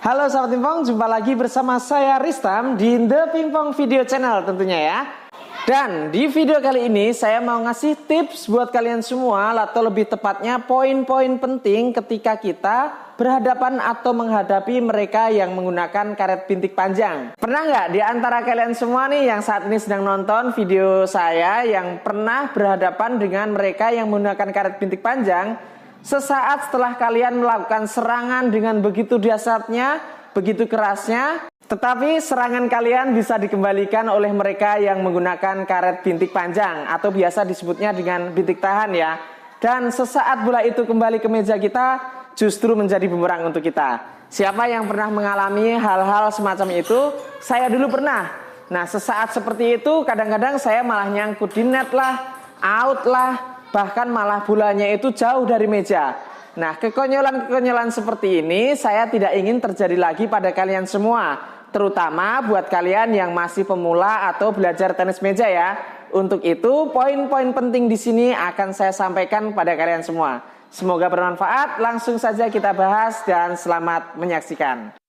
Halo sahabat Pingpong, jumpa lagi bersama saya Ristam di The Pingpong Video Channel tentunya ya. Dan di video kali ini saya mau ngasih tips buat kalian semua, atau lebih tepatnya poin-poin penting ketika kita berhadapan atau menghadapi mereka yang menggunakan karet bintik panjang. Pernah nggak di antara kalian semua nih yang saat ini sedang nonton video saya yang pernah berhadapan dengan mereka yang menggunakan karet bintik panjang? Sesaat setelah kalian melakukan serangan dengan begitu dahsyatnya, begitu kerasnya, tetapi serangan kalian bisa dikembalikan oleh mereka yang menggunakan karet bintik panjang atau biasa disebutnya dengan bintik tahan ya. Dan sesaat bola itu kembali ke meja kita, justru menjadi bumerang untuk kita. Siapa yang pernah mengalami hal-hal semacam itu? Saya dulu pernah. Nah, sesaat seperti itu kadang-kadang saya malah nyangkut di net lah, out lah, bahkan malah bolanya itu jauh dari meja. Nah, kekonyolan-kekonyolan seperti ini saya tidak ingin terjadi lagi pada kalian semua, terutama buat kalian yang masih pemula atau belajar tenis meja ya. Untuk itu, poin-poin penting di sini akan saya sampaikan pada kalian semua. Semoga bermanfaat. Langsung saja kita bahas dan selamat menyaksikan.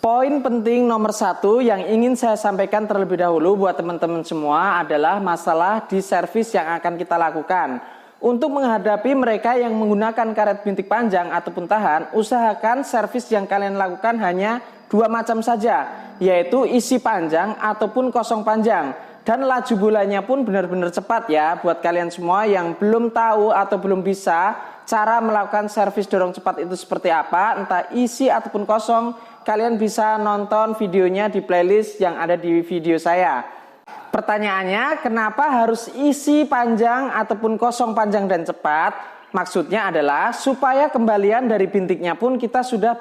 Poin penting nomor satu yang ingin saya sampaikan terlebih dahulu buat teman-teman semua adalah masalah di servis yang akan kita lakukan. Untuk menghadapi mereka yang menggunakan karet bintik panjang ataupun tahan, usahakan servis yang kalian lakukan hanya dua macam saja, yaitu isi panjang ataupun kosong panjang. Dan laju bolanya pun benar-benar cepat ya, buat kalian semua yang belum tahu atau belum bisa cara melakukan servis dorong cepat itu seperti apa, entah isi ataupun kosong, kalian bisa nonton videonya di playlist yang ada di video saya. Pertanyaannya, kenapa harus isi panjang ataupun kosong panjang dan cepat? Maksudnya adalah supaya kembalian dari bintiknya pun kita sudah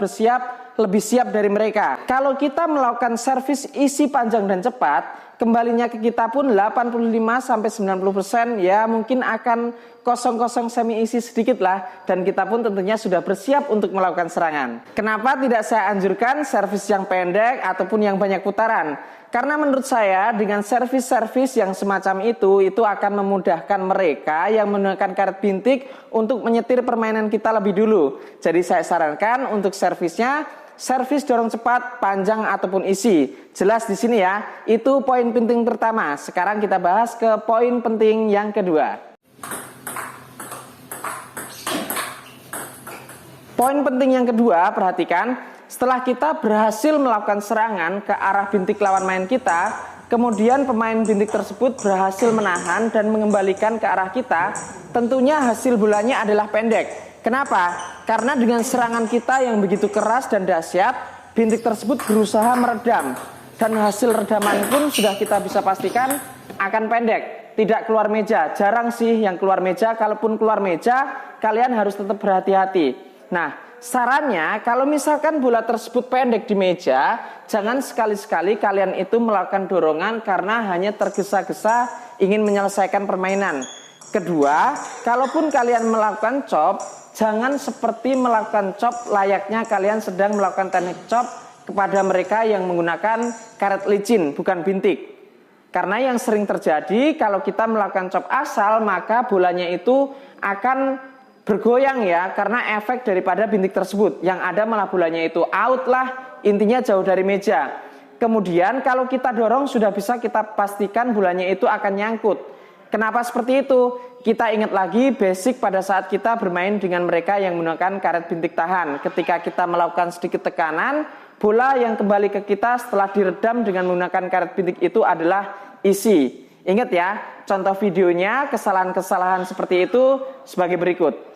lebih siap dari mereka. Kalau kita melakukan servis isi panjang dan cepat, kembalinya ke kita pun 85-90% ya, mungkin akan kosong-kosong semi isi sedikit lah, dan kita pun tentunya sudah bersiap untuk melakukan serangan. Kenapa tidak saya anjurkan servis yang pendek ataupun yang banyak putaran? Karena menurut saya dengan servis-servis yang semacam itu akan memudahkan mereka yang menggunakan karet bintik untuk menyetir permainan kita lebih dulu. Jadi saya sarankan untuk servisnya servis dorong cepat, panjang ataupun isi. Jelas di sini ya. Itu poin penting pertama. Sekarang kita bahas ke poin penting yang kedua. Poin penting yang kedua, perhatikan. Setelah kita berhasil melakukan serangan ke arah bintik lawan main kita, kemudian pemain bintik tersebut berhasil menahan dan mengembalikan ke arah kita, tentunya hasil bolanya adalah pendek. Kenapa? Karena dengan serangan kita yang begitu keras dan dahsyat, bintik tersebut berusaha meredam. Dan hasil redaman pun sudah kita bisa pastikan akan pendek, tidak keluar meja. Jarang sih yang keluar meja, kalaupun keluar meja, kalian harus tetap berhati-hati. Nah, sarannya kalau misalkan bola tersebut pendek di meja, jangan sekali-sekali kalian itu melakukan dorongan karena hanya tergesa-gesa ingin menyelesaikan permainan. Kedua, kalaupun kalian melakukan chop, jangan seperti melakukan chop layaknya kalian sedang melakukan teknik chop kepada mereka yang menggunakan karet licin, bukan bintik. Karena yang sering terjadi kalau kita melakukan chop asal, maka bolanya itu akan bergoyang ya, karena efek daripada bintik tersebut. Yang ada malah bolanya itu out lah, intinya jauh dari meja. Kemudian kalau kita dorong sudah bisa kita pastikan bolanya itu akan nyangkut. Kenapa seperti itu? Kita ingat lagi basic pada saat kita bermain dengan mereka yang menggunakan karet bintik tahan. Ketika kita melakukan sedikit tekanan, bola yang kembali ke kita setelah diredam dengan menggunakan karet bintik itu adalah isi. Ingat ya, contoh videonya kesalahan-kesalahan seperti itu sebagai berikut.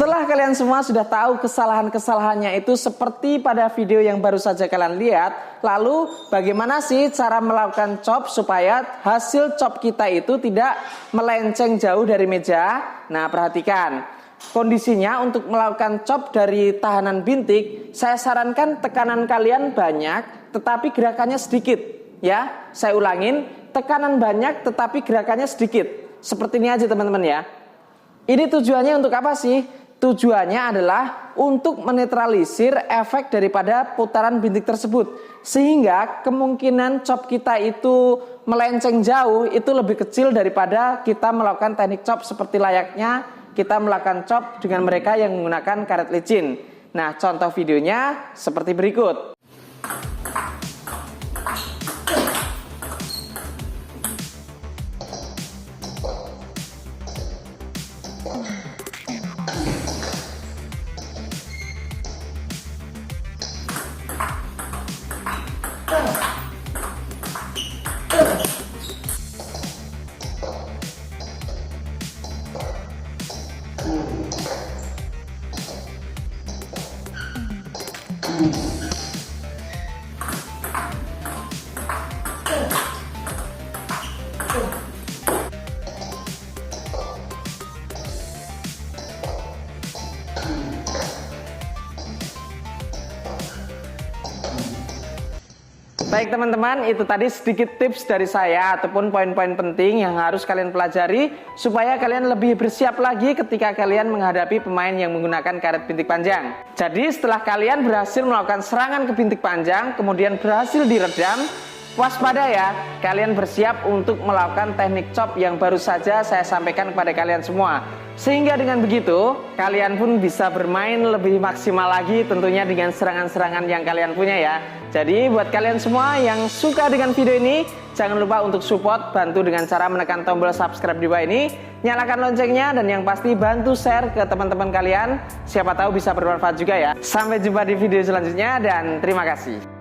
Setelah kalian semua sudah tahu kesalahan-kesalahannya itu seperti pada video yang baru saja kalian lihat, lalu bagaimana sih cara melakukan chop supaya hasil chop kita itu tidak melenceng jauh dari meja? Nah, perhatikan. kondisinya untuk melakukan chop dari tahanan bintik, saya sarankan tekanan kalian banyak tetapi gerakannya sedikit. Ya, saya ulangin, tekanan banyak tetapi gerakannya sedikit. Seperti ini aja teman-teman ya. Ini tujuannya untuk apa sih? Tujuannya adalah untuk menetralisir efek daripada putaran bintik tersebut, sehingga kemungkinan chop kita itu melenceng jauh itu lebih kecil daripada kita melakukan teknik chop seperti layaknya kita melakukan chop dengan mereka yang menggunakan karet licin. Nah, contoh videonya seperti berikut. Baik teman-teman, itu tadi sedikit tips dari saya ataupun poin-poin penting yang harus kalian pelajari supaya kalian lebih bersiap lagi ketika kalian menghadapi pemain yang menggunakan karet bintik panjang. Jadi setelah kalian berhasil melakukan serangan ke bintik panjang, kemudian berhasil diredam, waspada ya, kalian bersiap untuk melakukan teknik chop yang baru saja saya sampaikan kepada kalian semua. Sehingga dengan begitu, kalian pun bisa bermain lebih maksimal lagi tentunya dengan serangan-serangan yang kalian punya ya. Jadi buat kalian semua yang suka dengan video ini, jangan lupa untuk support, bantu dengan cara menekan tombol subscribe di bawah ini, nyalakan loncengnya, dan yang pasti bantu share ke teman-teman kalian. Siapa tahu bisa bermanfaat juga ya. Sampai jumpa di video selanjutnya dan terima kasih.